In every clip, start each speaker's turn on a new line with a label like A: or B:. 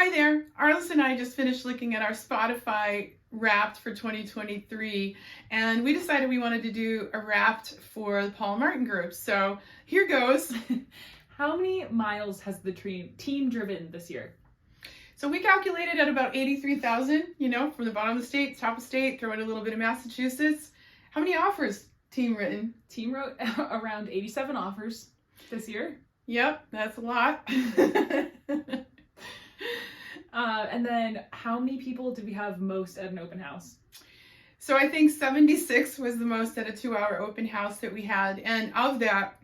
A: Hi there. Arliss and I just finished looking at our Spotify Wrapped for 2023, and we decided we wanted to do a Wrapped for the Paula Martin group. So here goes.
B: How many miles has the team driven this year?
A: So we calculated at about 83,000, from the bottom of the state, top of state, throw in a little bit of Massachusetts. How many offers team written?
B: Team wrote around 87 offers this year.
A: Yep, that's a lot.
B: And then how many people did we have most at an open house?
A: So I think 76 was the most at a 2-hour open house that we had. And of that,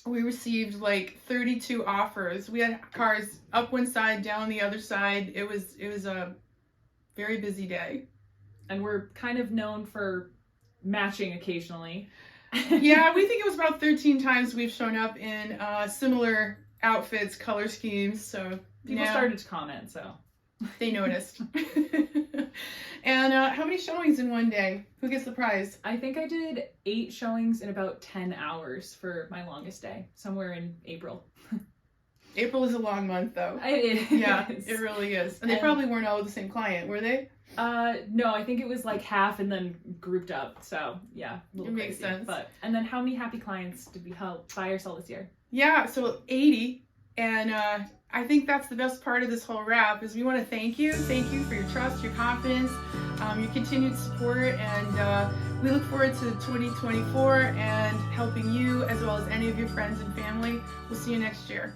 A: we received like 32 offers. We had cars up one side, down the other side. It was a very busy day.
B: And we're kind of known for matching occasionally.
A: Yeah, we think it was about 13 times we've shown up in similar outfits, color schemes. So
B: people started to comment, so
A: they noticed. And how many showings in one day? Who gets the prize?
B: I think I did 8 showings in about 10 hours for my longest day, somewhere in April.
A: April is a long month, though.
B: It is.
A: Yeah, it really is. And they probably weren't all the same client, were they?
B: No, I think it was like half and then grouped up. So yeah, a little
A: makes sense.
B: And then how many happy clients did we help buy or sell this year?
A: Yeah, so 80. And I think that's the best part of this whole wrap is we want to thank you. Thank you for your trust, your confidence, your continued support. And we look forward to 2024 and helping you as well as any of your friends and family. We'll see you next year.